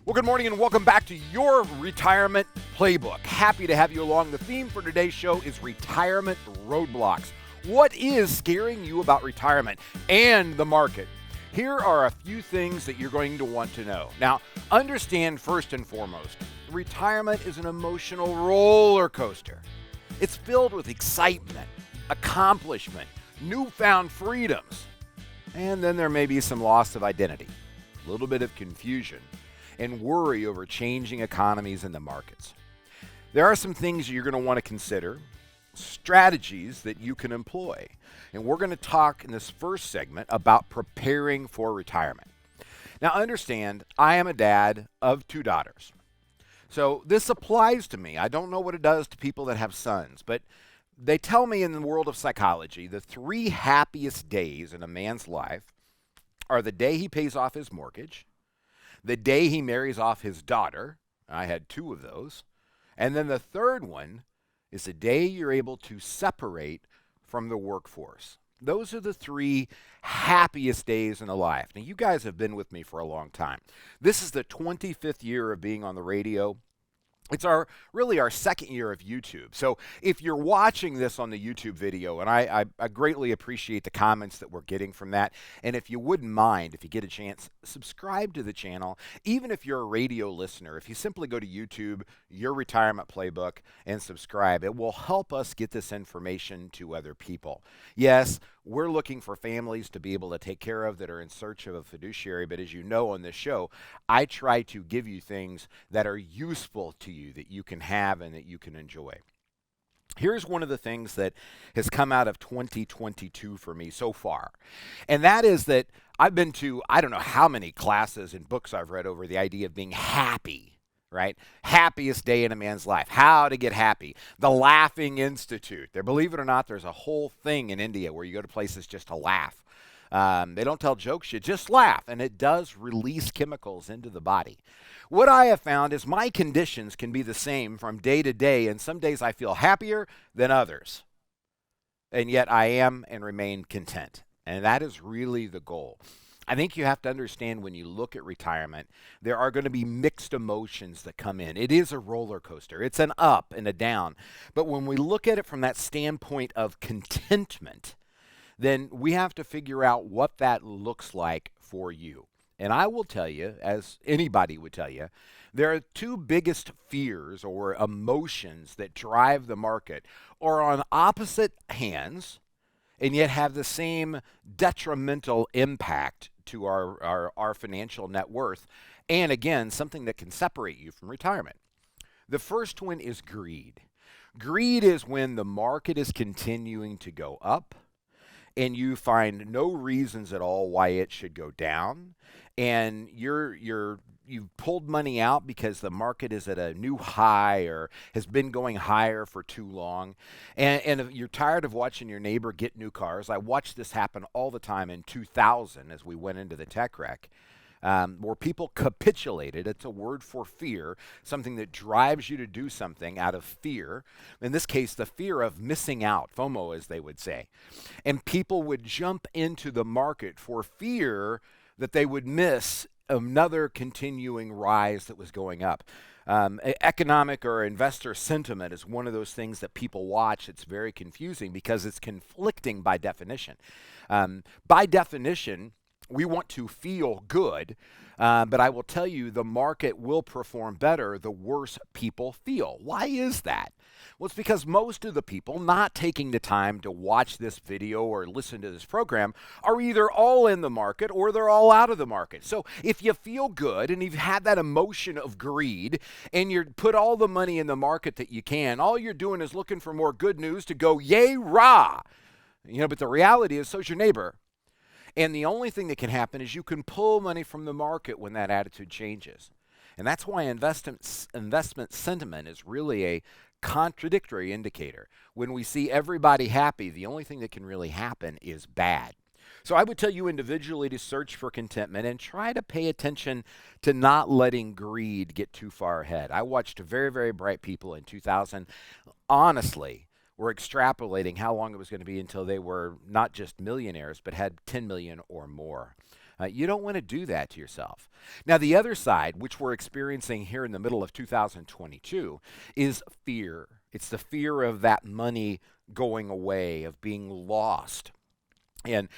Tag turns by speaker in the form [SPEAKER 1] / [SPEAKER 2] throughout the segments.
[SPEAKER 1] Well, good morning and welcome back to Your Retirement Playbook. Happy to have you along. The theme for today's show is retirement roadblocks. What is scaring you about retirement and the market? Here are a few things that you're going to want to know. Now, understand first and foremost, retirement is an emotional roller coaster. It's filled with excitement, accomplishment, newfound freedoms, and then there may be some loss of identity, a little bit of confusion, and worry over changing economies and the markets. There are some things you're going to want to consider, strategies that you can employ. And we're going to talk in this first segment about preparing for retirement. Now understand, I am a dad of 2 daughters. So this applies to me. I don't know what it does to people that have sons, but they tell me in the world of psychology, the 3 happiest days in a man's life are the day he pays off his mortgage, the day he marries off his daughter. I had 2 of those. And then the third one is the day you're able to separate from the workforce. Those are the 3 happiest days in a life. Now, you guys have been with me for a long time. This is the 25th year of being on the radio. It's really our second year of YouTube. So if you're watching this on the YouTube video, and I greatly appreciate the comments that we're getting from that, and if you wouldn't mind, if you get a chance, subscribe to the channel. Even if you're a radio listener, if you simply go to YouTube, Your Retirement Playbook, and subscribe, it will help us get this information to other people. Yes, we're looking for families to be able to take care of that are in search of a fiduciary, but as you know on this show, I try to give you things that are useful to you, that you can have and that you can enjoy. Here's one of the things that has come out of 2022 for me so far, and that is that I've been to, I don't know how many classes and books I've read over the idea of being happy. Right? Happiest day in a man's life. How to get happy. The Laughing Institute. There, believe it or not, there's a whole thing in India where you go to places just to laugh. They don't tell jokes, you just laugh, and it does release chemicals into the body. What I have found is my conditions can be the same from day to day, and some days I feel happier than others. And yet I am and remain content. And that is really the goal. I think you have to understand when you look at retirement, there are going to be mixed emotions that come in. It is a roller coaster. It's an up and a down. But when we look at it from that standpoint of contentment, then we have to figure out what that looks like for you. And I will tell you, as anybody would tell you, there are 2 biggest fears or emotions that drive the market or on opposite hands and yet have the same detrimental impact to our financial net worth, and again, something that can separate you from retirement. The first one is greed. Greed is when the market is continuing to go up, and you find no reasons at all why it should go down, and you've pulled money out because the market is at a new high or has been going higher for too long. And if you're tired of watching your neighbor get new cars. I watched this happen all the time in 2000 as we went into the tech wreck, where people capitulated. It's a word for fear, something that drives you to do something out of fear. In this case, the fear of missing out, FOMO as they would say. And people would jump into the market for fear that they would miss another continuing rise that was going up. Economic or investor sentiment is one of those things that people watch. It's very confusing because it's conflicting by definition. By definition, we want to feel good, but I will tell you the market will perform better the worse people feel. Why is that? Well, it's because most of the people not taking the time to watch this video or listen to this program are either all in the market or they're all out of the market. So if you feel good and you've had that emotion of greed and you put all the money in the market that you can, all you're doing is looking for more good news to go, yay, rah. But the reality is so's your neighbor. And the only thing that can happen is you can pull money from the market when that attitude changes. And that's why investment sentiment is really a contradictory indicator. When we see everybody happy, the only thing that can really happen is bad. So I would tell you individually to search for contentment and try to pay attention to not letting greed get too far ahead. I watched very, very bright people in 2000, honestly, were extrapolating how long it was going to be until they were not just millionaires, but had 10 million or more. You don't want to do that to yourself. Now, the other side, which we're experiencing here in the middle of 2022, is fear. It's the fear of that money going away, of being lost, and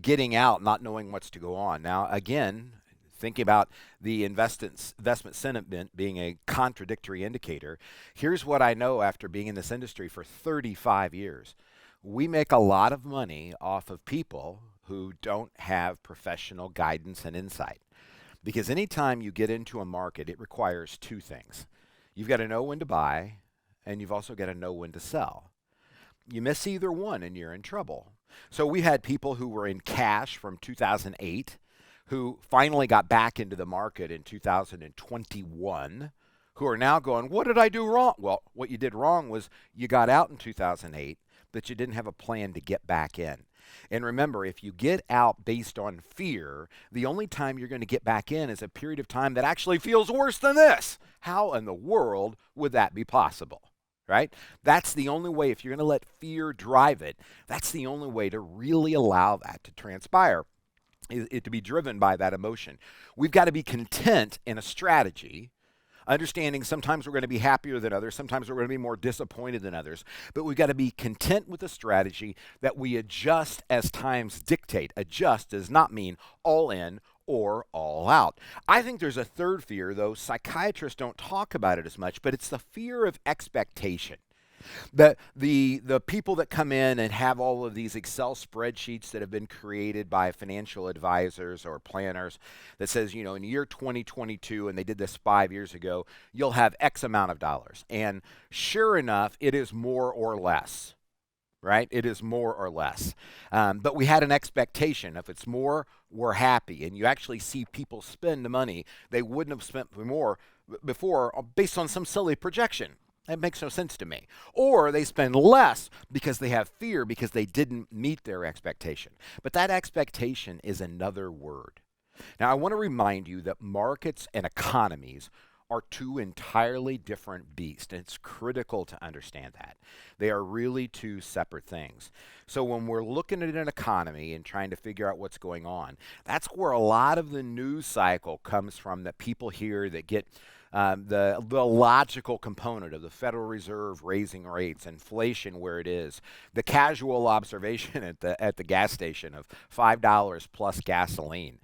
[SPEAKER 1] getting out, not knowing what's to go on. Now, again, thinking about the investment sentiment being a contradictory indicator, here's what I know after being in this industry for 35 years. We make a lot of money off of people who don't have professional guidance and insight. Because anytime you get into a market, it requires two things. You've got to know when to buy, and you've also got to know when to sell. You miss either one, and you're in trouble. So we had people who were in cash from 2008 who finally got back into the market in 2021 who are now going, what did I do wrong? Well, what you did wrong was you got out in 2008, but you didn't have a plan to get back in. And remember, if you get out based on fear, the only time you're going to get back in is a period of time that actually feels worse than this. How in the world would that be possible? Right? That's the only way. If you're going to let fear drive it, that's the only way to really allow that to transpire, is it to be driven by that emotion. We've got to be content in a strategy, understanding sometimes we're going to be happier than others, sometimes we're going to be more disappointed than others, but we've got to be content with a strategy that we adjust as times dictate. Adjust does not mean all in or all out. I think there's a third fear, though psychiatrists don't talk about it as much, but it's the fear of expectation. The people that come in and have all of these Excel spreadsheets that have been created by financial advisors or planners that says, in year 2022, and they did this 5 years ago, you'll have X amount of dollars. And sure enough, it is more or less. Right? It is more or less. But we had an expectation. If it's more, we're happy. And you actually see people spend the money they wouldn't have spent more before based on some silly projection. That makes no sense to me. Or they spend less because they have fear because they didn't meet their expectation. But that expectation is another word. Now, I want to remind you that markets and economies are two entirely different beasts, and it's critical to understand that. They are really two separate things. So when we're looking at an economy and trying to figure out what's going on, that's where a lot of the news cycle comes from that people hear that get the logical component of the Federal Reserve raising rates, inflation where it is, the casual observation at the gas station of $5 plus gasoline.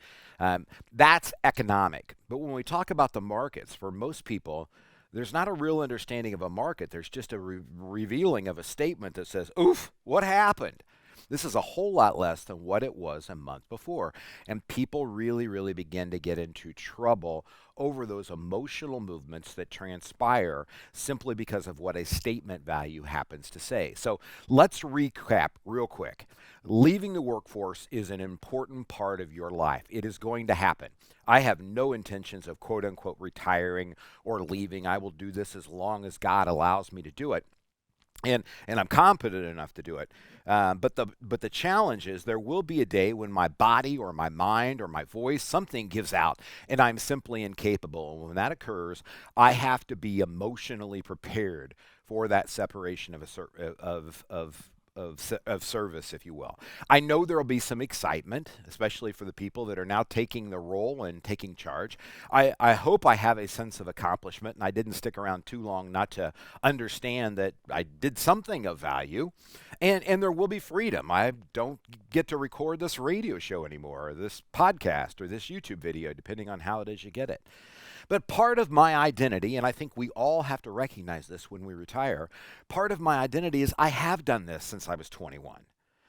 [SPEAKER 1] That's economic. But when we talk about the markets, for most people, there's not a real understanding of a market. There's just a revealing of a statement that says, oof, what happened? This is a whole lot less than what it was a month before. And people really, really begin to get into trouble over those emotional movements that transpire simply because of what a statement value happens to say. So let's recap real quick. Leaving the workforce is an important part of your life. It is going to happen. I have no intentions of quote unquote retiring or leaving. I will do this as long as God allows me to do it. And I'm competent enough to do it. But the challenge is there will be a day when my body or my mind or my voice, something gives out, and I'm simply incapable. And when that occurs, I have to be emotionally prepared for that separation of service, if you will. I know there will be some excitement, especially for the people that are now taking the role and taking charge. I hope I have a sense of accomplishment and I didn't stick around too long not to understand that I did something of value. And there will be freedom. I don't get to record this radio show anymore, or this podcast, or this YouTube video, depending on how it is you get it. But part of my identity, and I think we all have to recognize this when we retire, part of my identity is I have done this since I was 21.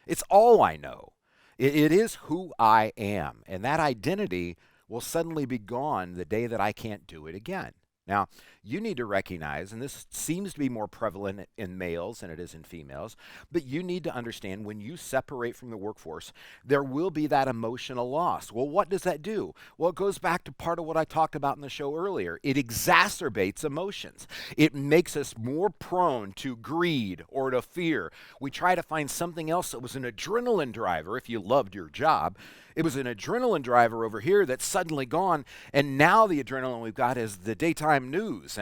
[SPEAKER 1] It's all I know. It is who I am. And that identity will suddenly be gone the day that I can't do it again. Now, you need to recognize, and this seems to be more prevalent in males than it is in females, but you need to understand when you separate from the workforce, there will be that emotional loss. Well, what does that do? Well, it goes back to part of what I talked about in the show earlier. It exacerbates emotions. It makes us more prone to greed or to fear. We try to find something else that was an adrenaline driver if you loved your job. It was an adrenaline driver over here that's suddenly gone, and now the adrenaline we've got is the daytime news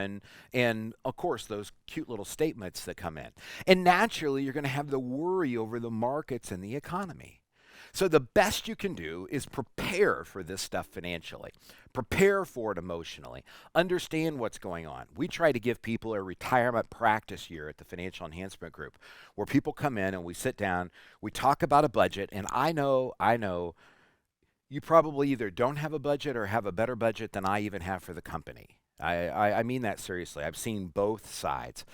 [SPEAKER 1] and of course those cute little statements that come in. And naturally you're going to have the worry over the markets and the economy. So the best you can do is prepare for this stuff financially. Prepare for it emotionally. Understand what's going on. We try to give people a retirement practice year at the Financial Enhancement Group where people come in and we sit down, we talk about a budget, and I know you probably either don't have a budget or have a better budget than I even have for the company. I mean that seriously. I've seen both sides.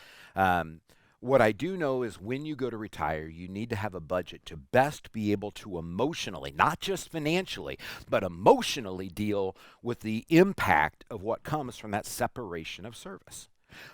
[SPEAKER 1] What I do know is when you go to retire, you need to have a budget to best be able to emotionally, not just financially, but emotionally deal with the impact of what comes from that separation of service.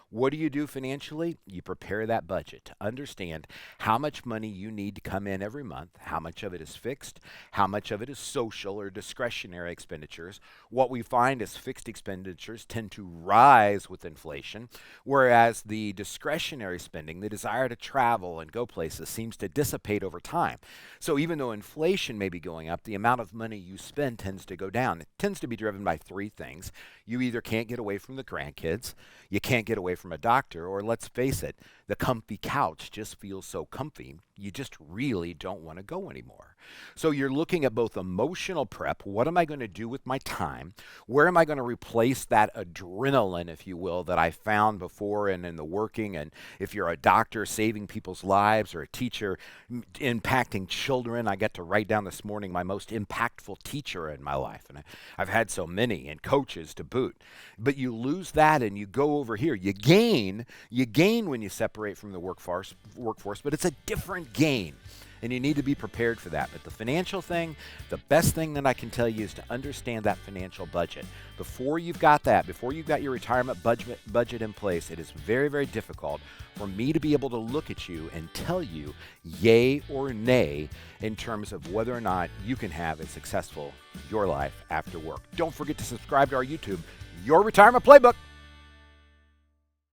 [SPEAKER 1] What do you do financially? You prepare that budget to understand how much money you need to come in every month, how much of it is fixed, how much of it is social or discretionary expenditures. What we find is fixed expenditures tend to rise with inflation, whereas the discretionary spending, the desire to travel and go places, seems to dissipate over time. So even though inflation may be going up, the amount of money you spend tends to go down. It tends to be driven by three things. You either can't get away from the grandkids, you can't get away from a doctor, or let's face it, the comfy couch just feels so comfy, you just really don't want to go anymore. So you're looking at both emotional prep, what am I going to do with my time? Where am I going to replace that adrenaline, if you will, that I found before and in the working? And if you're a doctor saving people's lives or a teacher impacting children, I got to write down this morning my most impactful teacher in my life. And I've had so many, and coaches to boot. But you lose that and you go over here. You gain when you separate from the workforce, but it's a different gain. And you need to be prepared for that. But the financial thing, the best thing that I can tell you is to understand that financial budget. Before you've got your retirement budget in place, it is very, very difficult for me to be able to look at you and tell you yay or nay in terms of whether or not you can have a successful your life after work. Don't forget to subscribe to our YouTube, Your Retirement Playbook.